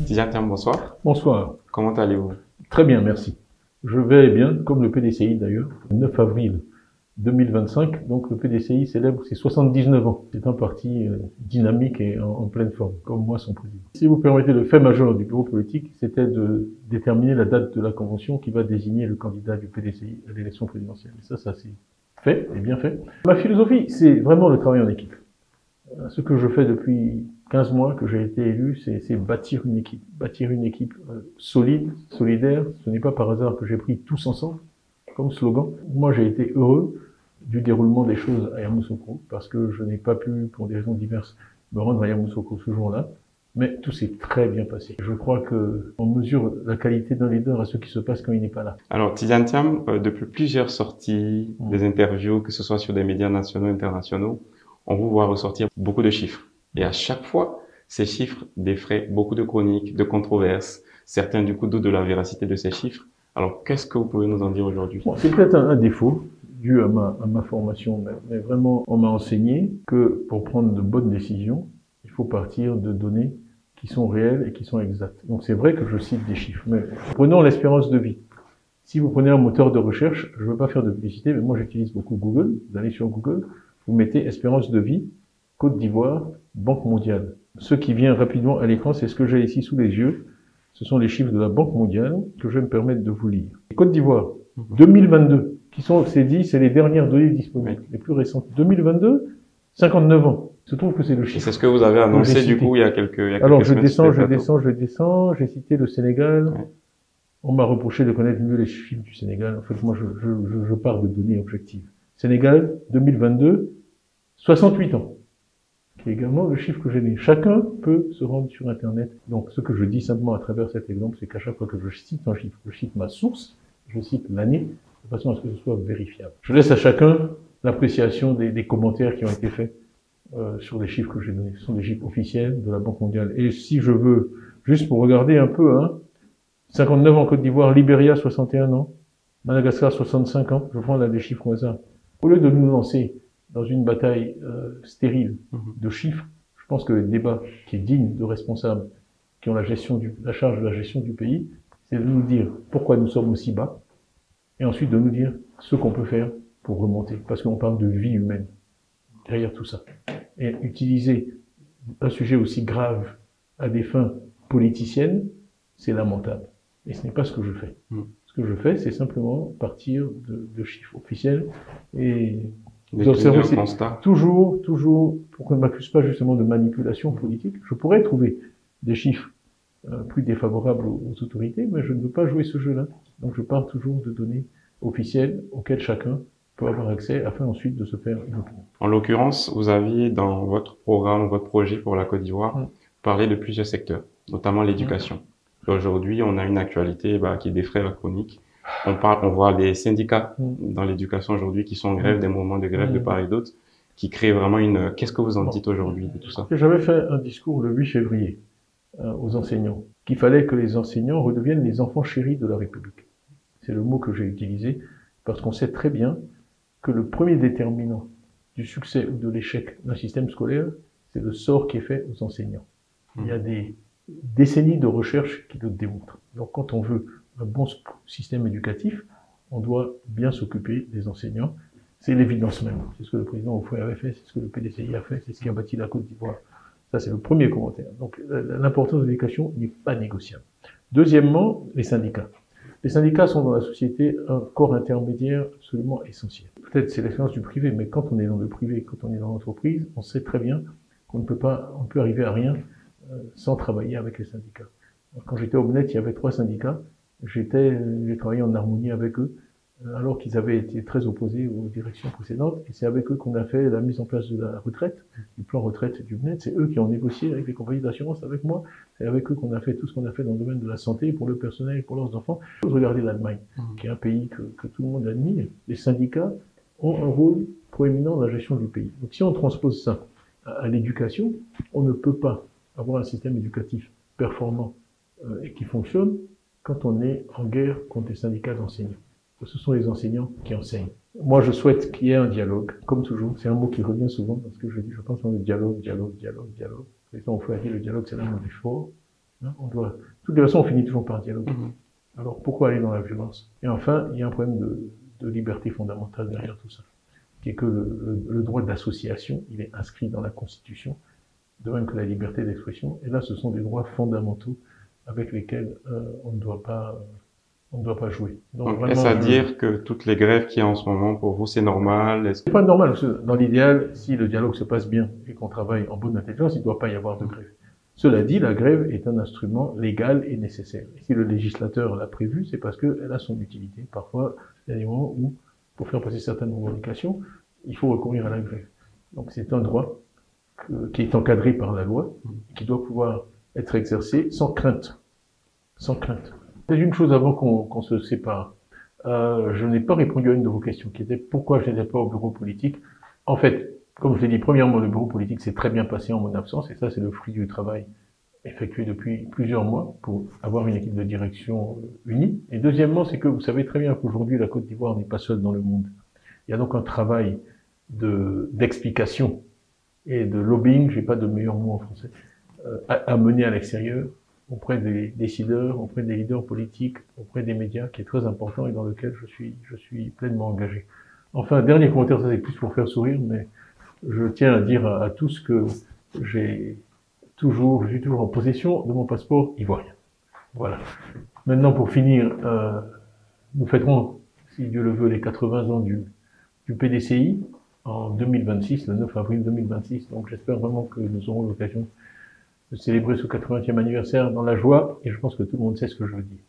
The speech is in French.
Tidiane, bonsoir. Bonsoir. Comment allez-vous? Très bien, merci. Je vais bien, comme le PDCI d'ailleurs. Le 9 avril 2025, donc le PDCI célèbre ses 79 ans. C'est un parti dynamique et en pleine forme, comme moi son président. Si vous permettez, le fait majeur du bureau politique, c'était de déterminer la date de la convention qui va désigner le candidat du PDCI à l'élection présidentielle. Et ça c'est fait, et bien fait. Ma philosophie, c'est vraiment le travail en équipe. Ce que je fais depuis 15 mois que j'ai été élu, c'est bâtir une équipe. Bâtir une équipe solide, solidaire. Ce n'est pas par hasard que j'ai pris tous ensemble comme slogan. Moi, j'ai été heureux du déroulement des choses à Yamoussoukro parce que je n'ai pas pu, pour des raisons diverses, me rendre à Yamoussoukro ce jour-là. Mais tout s'est très bien passé. Je crois que on mesure la qualité d'un leader à ce qui se passe quand il n'est pas là. Alors, Tidiane, depuis plusieurs sorties, des interviews, que ce soit sur des médias nationaux, internationaux, on vous voit ressortir beaucoup de chiffres. Et à chaque fois, ces chiffres défraient beaucoup de chroniques, de controverses. Certains, du coup, doutent de la véracité de ces chiffres. Alors, qu'est-ce que vous pouvez nous en dire aujourd'hui? Bon, c'est peut-être un défaut dû à ma formation, mais vraiment, on m'a enseigné que pour prendre de bonnes décisions, il faut partir de données qui sont réelles et qui sont exactes. Donc, c'est vrai que je cite des chiffres, mais prenons l'espérance de vie. Si vous prenez un moteur de recherche, je ne veux pas faire de publicité, mais moi, j'utilise beaucoup Google. Vous allez sur Google, vous mettez espérance de vie, Côte d'Ivoire, Banque mondiale. Ce qui vient rapidement à l'écran, c'est ce que j'ai ici sous les yeux. Ce sont les chiffres de la Banque mondiale que je vais me permettre de vous lire. Côte d'Ivoire, 2022, c'est les dernières données disponibles, les plus récentes. 2022, 59 ans. Il se trouve que c'est le chiffre. Et c'est ce que vous avez annoncé, du coup, il y a quelques Alors, je semaines. descends, j'ai cité le Sénégal. Ouais. On m'a reproché de connaître mieux les chiffres du Sénégal. En fait, moi, je pars de données objectives. Sénégal, 2022, 68 ans. Qui est également le chiffre que j'ai mis. Chacun peut se rendre sur Internet. Donc, ce que je dis simplement à travers cet exemple, c'est qu'à chaque fois que je cite un chiffre, je cite ma source, je cite l'année, de façon à ce que ce soit vérifiable. Je laisse à chacun l'appréciation des commentaires qui ont été faits sur les chiffres que j'ai donnés. Ce sont des chiffres officiels de la Banque mondiale. Et si je veux, juste pour regarder un peu, 59 ans en Côte d'Ivoire, Libéria, 61 ans, Madagascar, 65 ans, je prends là des chiffres au hasard. Au lieu de nous lancer dans une bataille stérile de chiffres, je pense que le débat qui est digne de responsables qui ont la charge de la gestion du pays, c'est de nous dire pourquoi nous sommes aussi bas, et ensuite de nous dire ce qu'on peut faire pour remonter, parce qu'on parle de vie humaine derrière tout ça. Et utiliser un sujet aussi grave à des fins politiciennes, c'est lamentable. Et ce n'est pas ce que je fais. Ce que je fais, c'est simplement partir de chiffres officiels et vous observez toujours, pour qu'on ne m'accuse pas justement de manipulation politique, je pourrais trouver des chiffres plus défavorables aux autorités, mais je ne veux pas jouer ce jeu-là. Donc je pars toujours de données officielles auxquelles chacun peut avoir accès afin ensuite de se faire une opinion. En l'occurrence, vous aviez dans votre programme, votre projet pour la Côte d'Ivoire, parlé de plusieurs secteurs, notamment l'éducation. Aujourd'hui, on a une actualité qui défraie la chronique. On voit les syndicats dans l'éducation aujourd'hui qui sont en grève, des moments de grève de part et d'autre, qui créent vraiment une... Qu'est-ce que vous en dites aujourd'hui de tout ça? J'avais fait un discours le 8 février aux enseignants, qu'il fallait que les enseignants redeviennent les enfants chéris de la République. C'est le mot que j'ai utilisé, parce qu'on sait très bien que le premier déterminant du succès ou de l'échec d'un système scolaire, c'est le sort qui est fait aux enseignants. Il y a des décennies de recherche qui le démontrent. Donc quand on veut un bon système éducatif, on doit bien s'occuper des enseignants. C'est l'évidence même. C'est ce que le président Oufoué avait fait, c'est ce que le PDCI a fait, c'est ce qui a bâti la Côte d'Ivoire. Ça, c'est le premier commentaire. Donc l'importance de l'éducation n'est pas négociable. Deuxièmement, les syndicats. Les syndicats sont dans la société un corps intermédiaire absolument essentiel. Peut-être c'est l'expérience du privé, mais quand on est dans le privé, quand on est dans l'entreprise, on sait très bien qu'on ne peut pas, on peut arriver à rien sans travailler avec les syndicats. Quand j'étais au BNET, il y avait 3 syndicats. J'ai travaillé en harmonie avec eux, alors qu'ils avaient été très opposés aux directions précédentes. Et c'est avec eux qu'on a fait la mise en place de la retraite, du plan retraite du BNET. C'est eux qui ont négocié avec les compagnies d'assurance avec moi. C'est avec eux qu'on a fait tout ce qu'on a fait dans le domaine de la santé, pour le personnel et pour leurs enfants. Regardez l'Allemagne, qui est un pays que tout le monde admire. Les syndicats ont un rôle proéminent dans la gestion du pays. Donc si on transpose ça à l'éducation, on ne peut pas avoir un système éducatif performant et qui fonctionne quand on est en guerre contre les syndicats d'enseignants. Ce sont les enseignants qui enseignent. Moi, je souhaite qu'il y ait un dialogue, comme toujours. C'est un mot qui revient souvent parce que je pense en dialogue. Le président Oufoué a dit le dialogue, c'est l'arme du fort. Hein, de toute façon, on finit toujours par dialoguer. Alors pourquoi aller dans la violence? Et enfin, il y a un problème de liberté fondamentale derrière tout ça, qui est que le droit d'association, il est inscrit dans la Constitution, de même que la liberté d'expression. Et là, ce sont des droits fondamentaux avec lesquels on ne doit pas jouer. Donc est-ce à dire que toutes les grèves qu'il y a en ce moment, pour vous, c'est normal? C'est pas normal, parce que dans l'idéal, si le dialogue se passe bien et qu'on travaille en bonne intelligence, il ne doit pas y avoir de grève. Cela dit, la grève est un instrument légal et nécessaire. Et si le législateur l'a prévu, c'est parce qu'elle a son utilité. Parfois, il y a des moments où, pour faire passer certaines revendications, il faut recourir à la grève. Donc c'est un droit qui est encadré par la loi, qui doit pouvoir être exercé sans crainte. Sans crainte. C'est une chose avant qu'on se sépare. Je n'ai pas répondu à une de vos questions, qui était pourquoi je n'étais pas au bureau politique. En fait, comme je l'ai dit, premièrement, le bureau politique s'est très bien passé en mon absence, et ça, c'est le fruit du travail effectué depuis plusieurs mois pour avoir une équipe de direction unie. Et deuxièmement, c'est que vous savez très bien qu'aujourd'hui, la Côte d'Ivoire n'est pas seule dans le monde. Il y a donc un travail d'explication et de lobbying, j'ai pas de meilleur mot en français, à mener à l'extérieur, auprès des décideurs, auprès des leaders politiques, auprès des médias, qui est très important et dans lequel je suis pleinement engagé. Enfin, dernier commentaire, ça c'est plus pour faire sourire, mais je tiens à dire à tous que je suis toujours en possession de mon passeport ivoirien. Voilà. Maintenant, pour finir, nous fêterons, si Dieu le veut, les 80 ans du PDCI en 2026, le 9 avril 2026. Donc j'espère vraiment que nous aurons l'occasion de célébrer ce 80e anniversaire dans la joie, et je pense que tout le monde sait ce que je veux dire.